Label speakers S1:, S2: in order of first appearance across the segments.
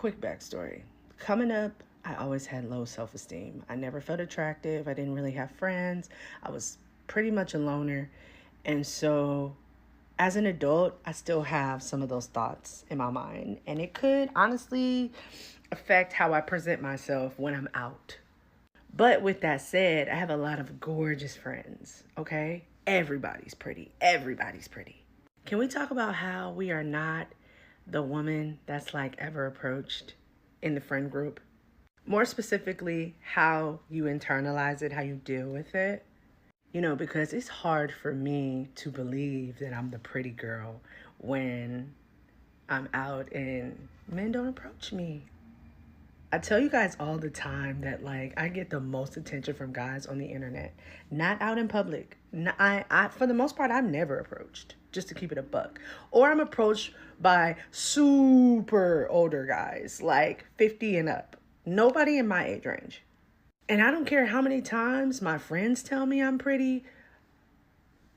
S1: quick backstory. Coming up, I always had low self-esteem. I never felt attractive. I didn't really have friends. I was pretty much a loner. And so as an adult, I still have some of those thoughts in my mind. And it could honestly affect how I present myself when I'm out. But with that said, I have a lot of gorgeous friends, okay? Everybody's pretty. Everybody's pretty. Can we talk about how we are not the woman that's like ever approached in the friend group? More specifically, how you internalize it, how you deal with it. You know, because it's hard for me to believe that I'm the pretty girl when I'm out and men don't approach me. I tell you guys all the time that like I get the most attention from guys on the internet, not out in public. I for the most part, I'm never approached, just to keep it a buck. Or I'm approached by super older guys, like 50 and up. Nobody in my age range. And I don't care how many times my friends tell me I'm pretty.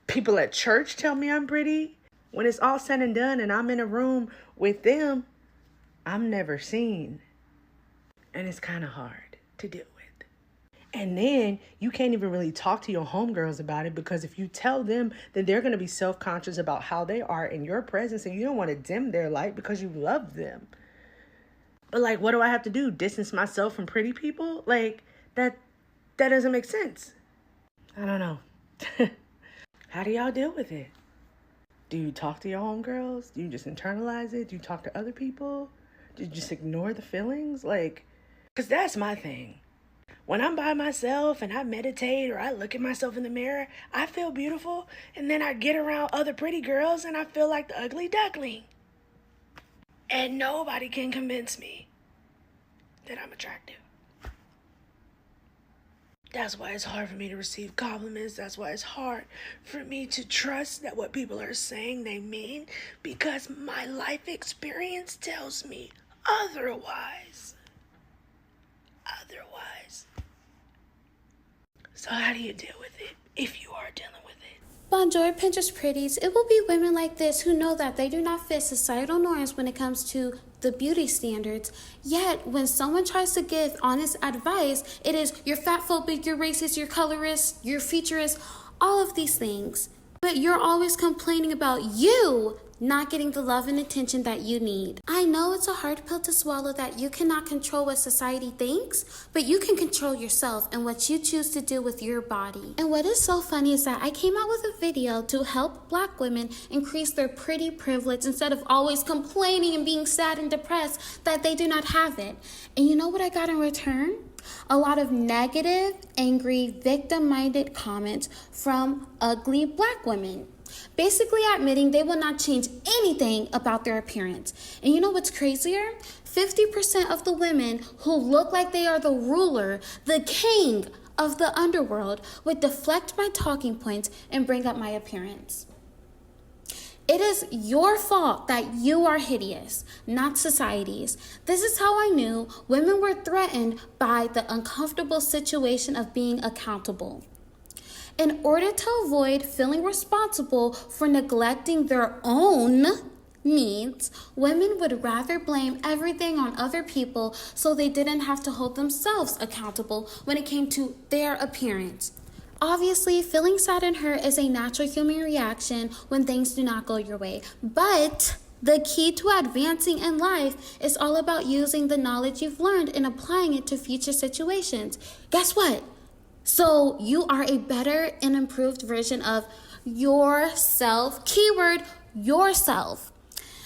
S1: People at church tell me I'm pretty. When it's all said and done and I'm in a room with them, I'm never seen. And it's kind of hard to deal with. And then you can't even really talk to your homegirls about it, because if you tell them, then they're going to be self-conscious about how they are in your presence, and you don't want to dim their light because you love them. But like, what do I have to do? Distance myself from pretty people? Like, that doesn't make sense. I don't know. How do y'all deal with it? Do you talk to your homegirls? Do you just internalize it? Do you talk to other people? Do you just ignore the feelings? Like, because that's my thing. When I'm by myself and I meditate or I look at myself in the mirror, I feel beautiful. And then I get around other pretty girls and I feel like the ugly duckling. And nobody can convince me that I'm attractive. That's why it's hard for me to receive compliments. That's why it's hard for me to trust that what people are saying they mean, because my life experience tells me otherwise. So how do you deal with it if you are dealing with it?
S2: Bonjour, Pinterest pretties. It will be women like this who know that they do not fit societal norms when it comes to the beauty standards. Yet, when someone tries to give honest advice, it is you're fat phobic, you're racist, you're colorist, you're featurist, all of these things. But you're always complaining about you not getting the love and attention that you need. I know it's a hard pill to swallow that you cannot control what society thinks, but you can control yourself and what you choose to do with your body. And what is so funny is that I came out with a video to help Black women increase their pretty privilege instead of always complaining and being sad and depressed that they do not have it. And you know what I got in return? A lot of negative, angry, victim-minded comments from ugly Black women, basically admitting they will not change anything about their appearance. And you know what's crazier? 50% of the women who look like they are the ruler, the king of the underworld, would deflect my talking points and bring up my appearance. It is your fault that you are hideous, not society's. This is how I knew women were threatened by the uncomfortable situation of being accountable. In order to avoid feeling responsible for neglecting their own needs, women would rather blame everything on other people so they didn't have to hold themselves accountable when it came to their appearance. Obviously, feeling sad and hurt is a natural human reaction when things do not go your way. But the key to advancing in life is all about using the knowledge you've learned and applying it to future situations. Guess what? So you are a better and improved version of yourself. Keyword, yourself.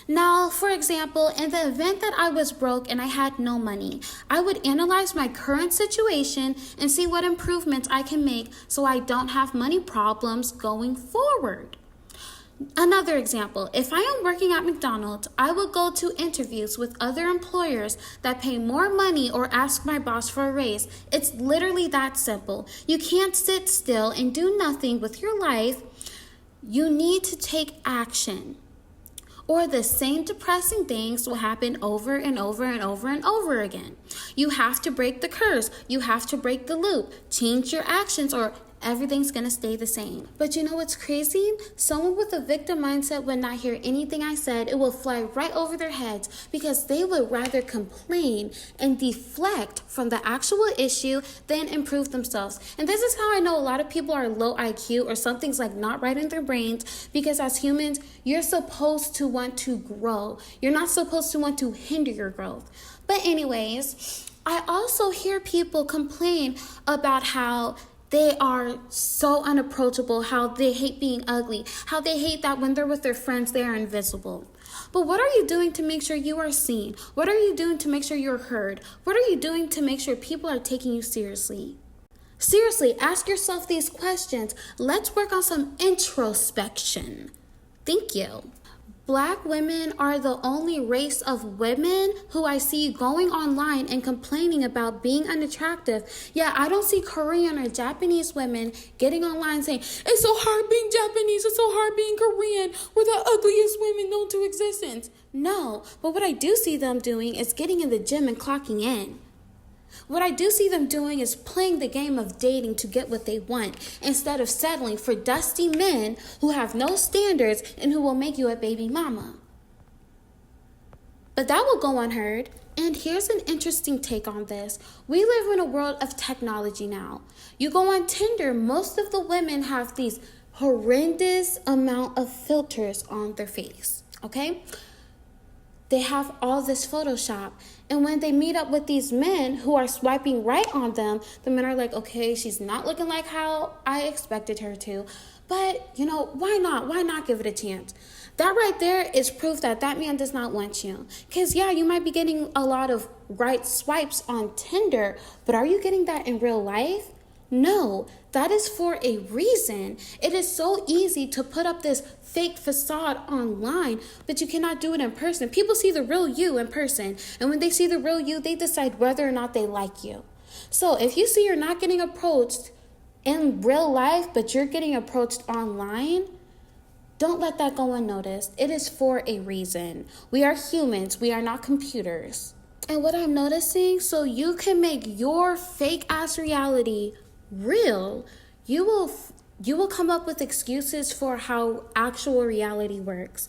S2: Now, for example, in the event that I was broke and I had no money, I would analyze my current situation and see what improvements I can make so I don't have money problems going forward. Another example, if I am working at McDonald's, I will go to interviews with other employers that pay more money or ask my boss for a raise. It's literally that simple. You can't sit still and do nothing with your life. You need to take action, or the same depressing things will happen over and over and over and over again. You have to break the curse. You have to break the loop. Change your actions, or everything's gonna stay the same. But you know what's crazy? Someone with a victim mindset would not hear anything I said. It will fly right over their heads because they would rather complain and deflect from the actual issue than improve themselves. And this is how I know a lot of people are low IQ or something's like not right in their brains, because as humans, you're supposed to want to grow. You're not supposed to want to hinder your growth. But anyways, I also hear people complain about how they are so unapproachable, how they hate being ugly, how they hate that when they're with their friends, they are invisible. But what are you doing to make sure you are seen? What are you doing to make sure you're heard? What are you doing to make sure people are taking you seriously? Seriously, ask yourself these questions. Let's work on some introspection. Thank you. Black women are the only race of women who I see going online and complaining about being unattractive. Yeah, I don't see Korean or Japanese women getting online saying, it's so hard being Japanese, it's so hard being Korean, we're the ugliest women known to existence. No, but what I do see them doing is getting in the gym and clocking in. What I do see them doing is playing the game of dating to get what they want instead of settling for dusty men who have no standards and who will make you a baby mama. But that will go unheard. And here's an interesting take on this. We live in a world of technology now. You go on Tinder, most of the women have these horrendous amount of filters on their face, okay? They have all this Photoshop. And when they meet up with these men who are swiping right on them, the men are like, okay, she's not looking like how I expected her to. But, why not? Why not give it a chance? That right there is proof that that man does not want you. Because, yeah, you might be getting a lot of right swipes on Tinder, but are you getting that in real life? No, that is for a reason. It is so easy to put up this fake facade online, but you cannot do it in person. People see the real you in person, and when they see the real you, they decide whether or not they like you. So if you see you're not getting approached in real life, but you're getting approached online, don't let that go unnoticed. It is for a reason. We are humans. We are not computers. And what I'm noticing, so you can make your fake ass reality real, you will come up with excuses for how actual reality works.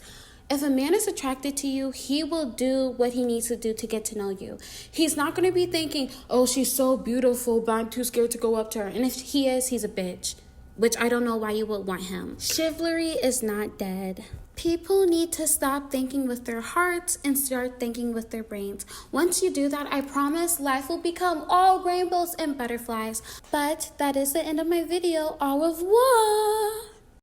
S2: If a man is attracted to you, he will do what he needs to do to get to know you. He's not going to be thinking, oh, she's so beautiful, but I'm too scared to go up to her. And if he is, he's a bitch, which I don't know why you would want him. Chivalry is not dead. People need to stop thinking with their hearts and start thinking with their brains. Once you do that, I promise life will become all rainbows and butterflies. But that is the end of my video. Au revoir!